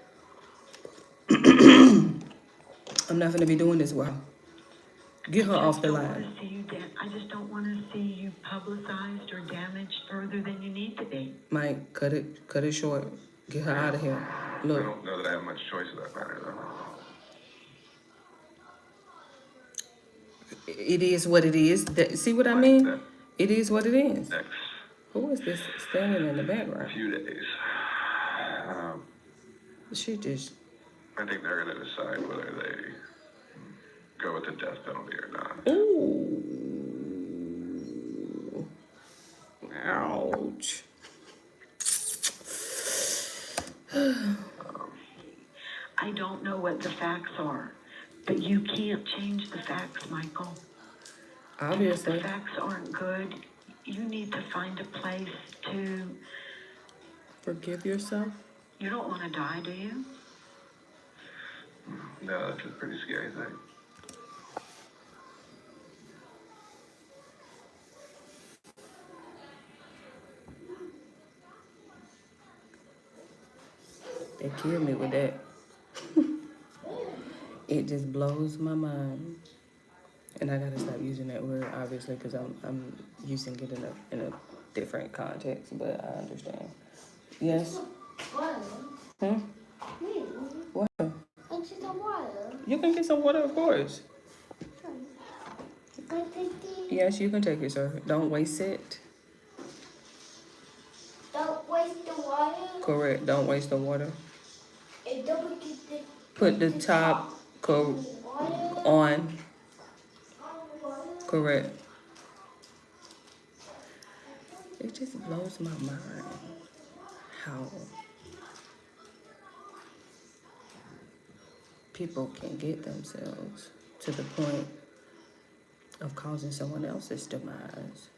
I'm not gonna be doing this with her. Get her off the line. I just don't want to see you publicized or damaged further than you need to be. Mike, cut it short. Get her out of here. Look. I don't know that I have much choice in that matter, though. It is what it is. See what I mean? It is what it is. Next. Who is this standing in the background? Few days. She just. I think they're going to decide whether they go with the death penalty or not. Ooh. Ouch. I don't know what the facts are, but you can't change the facts, Michael. Obviously. If the facts aren't good, you need to find a place to... Forgive yourself? You don't want to die, do you? No, that's a pretty scary thing. They killed me with that. It just blows my mind. And I gotta stop using that word, obviously, because I'm using it in a different context, but I understand. Yes? Hmm? Water. You can get some water, of course. Yes, you can take it, sir. Don't waste it. Don't waste the water. Correct. Don't waste the water. And don't get the Put the top on. Correct. It just blows my mind how people can get themselves to the point of causing someone else's demise.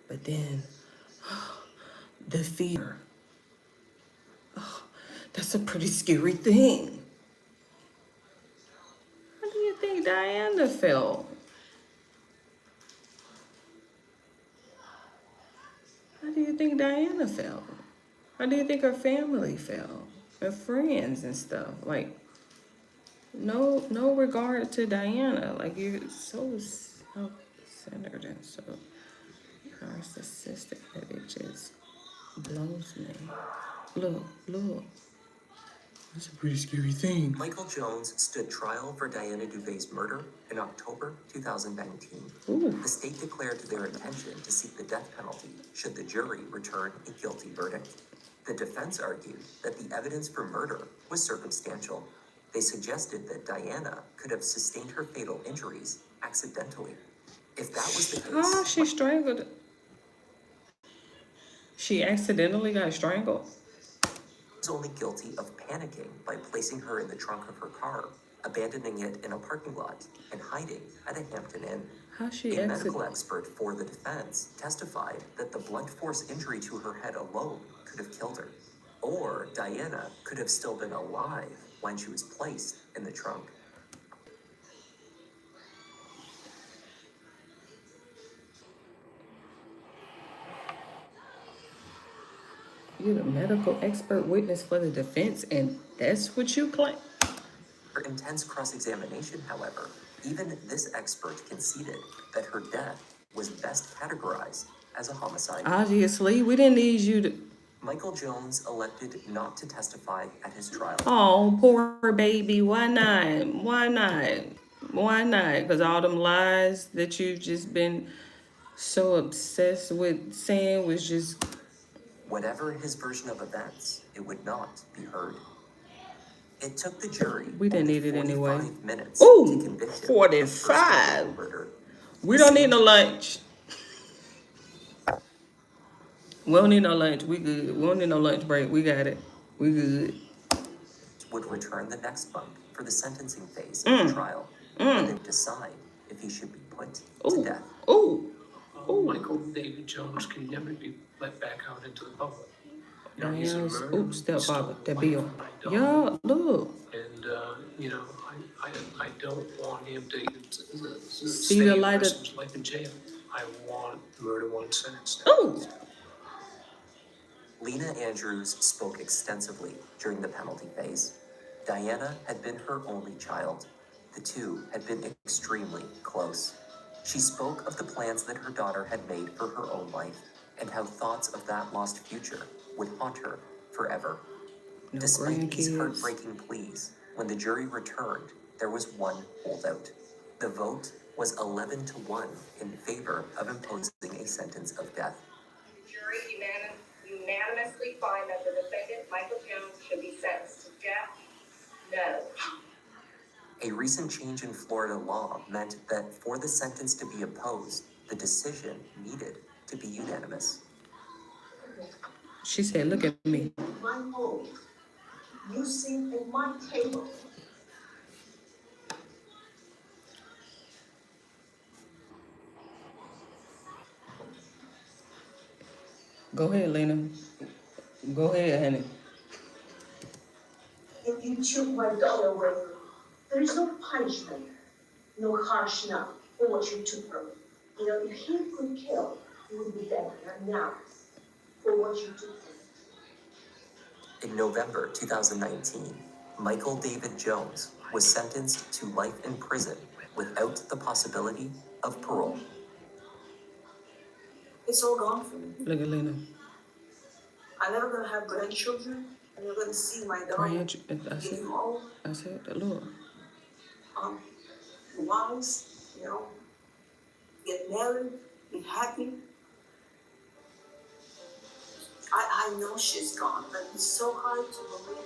But then, the fear. Oh, that's a pretty scary thing. How do you think Diana felt? How do you think Diana felt? How do you think her family felt? Her friends and stuff. Like, no regard to Diana. Like, you're so self-centered and so narcissistic that it just blows me. Look. That's a pretty scary thing. Michael Jones stood trial for Diana Duvay's murder in October 2019. Ooh. The state declared their intention to seek the death penalty should the jury return a guilty verdict. The defense argued that the evidence for murder was circumstantial. They suggested that Diana could have sustained her fatal injuries accidentally. If that was the case... Oh, she strangled. She accidentally got strangled? Was only guilty of panicking by placing her in the trunk of her car, abandoning it in a parking lot, and hiding at a Hampton Inn. A medical expert for the defense testified that the blunt force injury to her head alone could have killed her. Or Diana could have still been alive when she was placed in the trunk. You're the medical expert witness for the defense, and that's what you claim? Her intense cross-examination, however, even this expert conceded that her death was best categorized as a homicide. Obviously, we didn't need you to. Michael Jones elected not to testify at his trial. Oh, poor baby. Why not? Why not? Why not? Because all them lies that you've just been so obsessed with saying was just. Whatever his version of events, it would not be heard. It took the jury We didn't need it anyway. 45 minutes to Ooh, convict him 45. of murder. We don't need no lunch. We don't need no lunch. We good. We don't need no lunch break. We got it. We good. Would return the next month for the sentencing phase of the trial, and then decide if he should be put to death. Michael David Jones can never be let back out into the public. You know, he's a Yes. murderer. Ooh, stepfather. That bill. Yeah, Yeah, look. And, you know, I don't want him to See stay the the light of- rest of his life in jail. I want murder one sentence. Ooh. Lena Andrews spoke extensively during the penalty phase. Diana had been her only child. The two had been extremely close. She spoke of the plans that her daughter had made for her own life and how thoughts of that lost future would haunt her forever. No Despite these grandkids. heartbreaking pleas, when the jury returned, there was one holdout. The vote was 11-1 in favor of imposing a sentence of death. The jury unanimously find that the defendant, Michael Jones, should be sentenced to death. No. A recent change in Florida law meant that for the sentence to be opposed, the decision needed to be unanimous. She said, look at me. My home. You sit at my table. Go ahead, Lena. Go ahead, honey. If you took my daughter away, there is no punishment, no harsh enough for what you took from me. You know, if he could kill, he would be dead now for what you took from me. In November 2019, Michael David Jones was sentenced to life in prison without the possibility of parole. It's all gone for me. Look at Lena. I'm never gonna have grandchildren. I'm never gonna see my daughter get home. I said, look. Wives, you know, get married, be happy. I know she's gone, but it's so hard to believe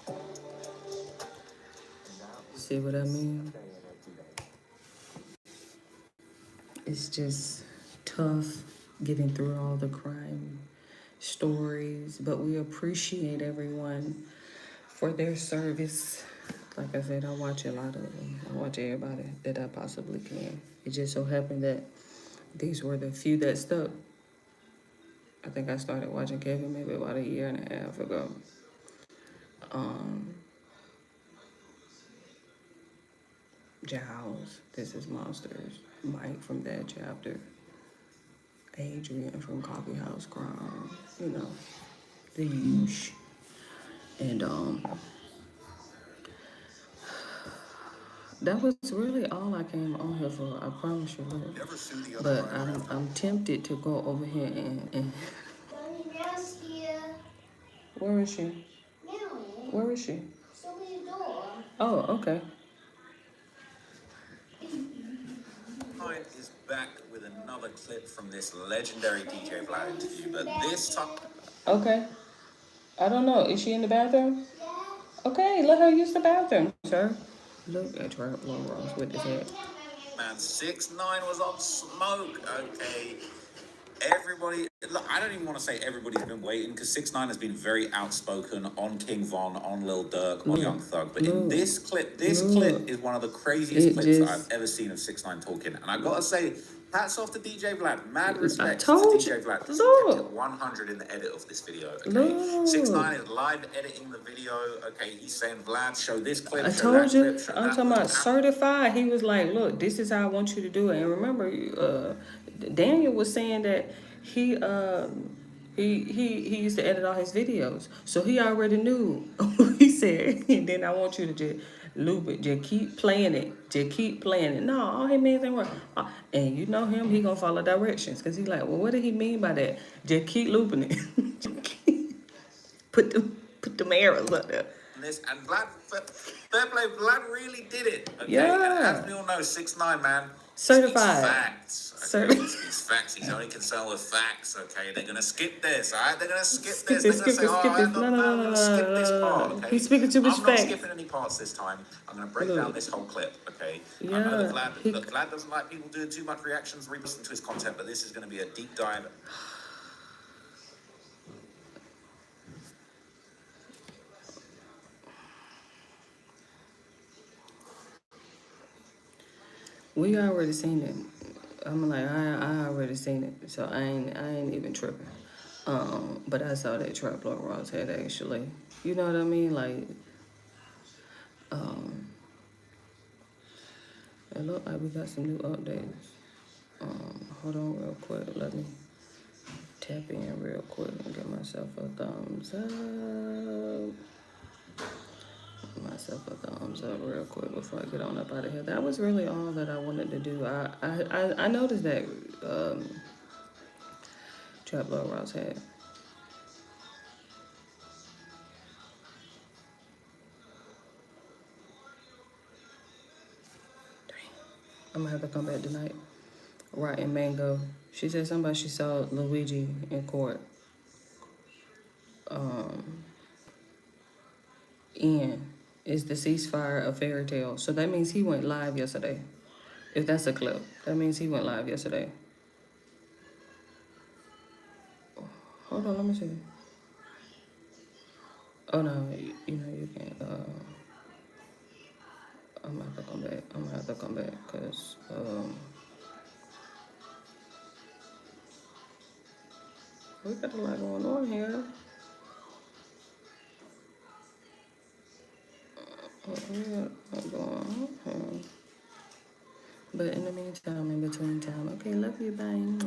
it. See what I mean? It's just tough getting through all the crime stories, but we appreciate everyone for their service. Like I said, I watch a lot of them. I watch everybody that I possibly can. It just so happened that these were the few that stuck. I think I started watching Kevin maybe about a year and a half ago. Giles, This Is Monsters. Mike from that chapter. Adrian from Coffee House Crime. You know, the usual. And that was really all I came on here for. I promise you that. But I'm tempted to go over here and Where is she? Where is she? Oh, okay. Is back with another clip from this legendary DJ Vlad interview, but this time. Okay. I don't know. Is she in the bathroom? Okay, let her use the bathroom, sir. Look at Trap Long Ross with his head. Man, 6ix9ine was on smoke. Okay, everybody. Look, I don't even want to say everybody's been waiting because 6ix9ine has been very outspoken on King Von, on Lil Durk, on Young Thug. But in this clip is one of the craziest clips that I've ever seen of 6ix9ine talking. And I gotta say, hats off to DJ Vlad. Mad respect to DJ Vlad. He kept it 100 in the edit of this video. Okay, 6ix9ine is live editing the video. Okay, he's saying, Vlad, show this clip. I told you, I'm talking about certified. He was like, look, this is how I want you to do it. And remember, Daniel was saying that he He used to edit all his videos, so he already knew. He said, and then I want you to just loop it, just keep playing it, just keep playing it. No, all he means ain't work. And you know him, he gonna follow directions, cause he like, well, what did he mean by that? Just keep looping it. put them arrows up there. And Vlad, fair play, Vlad really did it. Okay, Yeah. and as we all know, 6ix9ine, man, Certified. speaks facts. Okay, he speaks facts. He's only concerned with facts. Okay, they're gonna skip this. All right, they're gonna skip this. They're gonna say, I'm gonna skip this part. Okay, He's speaking to his I'm not facts. skipping any parts this time. I'm gonna break Look. down this whole clip. Okay, I Yeah, know that Vlad doesn't like people doing too much reactions, re-listen to his content, but this is gonna be a deep dive. We already seen it. I'm like, I already seen it, so I ain't even tripping. But I saw that Trap Lord Ross had actually, you know what I mean? Like, it looked like we got some new updates. Hold on real quick. Let me tap in real quick and give myself a thumbs up. Myself a thumbs up real quick before I get on up out of here. That was really all that I wanted to do. I noticed that Trap Lord Ross had. I'm gonna have to come back tonight. Rotten Mango. She said somebody she saw Luigi in court. Ian, is the ceasefire a fairy tale? So that means he went live yesterday. If that's a clip, that means he went live yesterday. Hold on, let me see. Oh no, you know you can't. I'm gonna have to come back. I'm gonna have to come back because we got a lot going on here. But in the meantime, in between time, okay, love you, bye.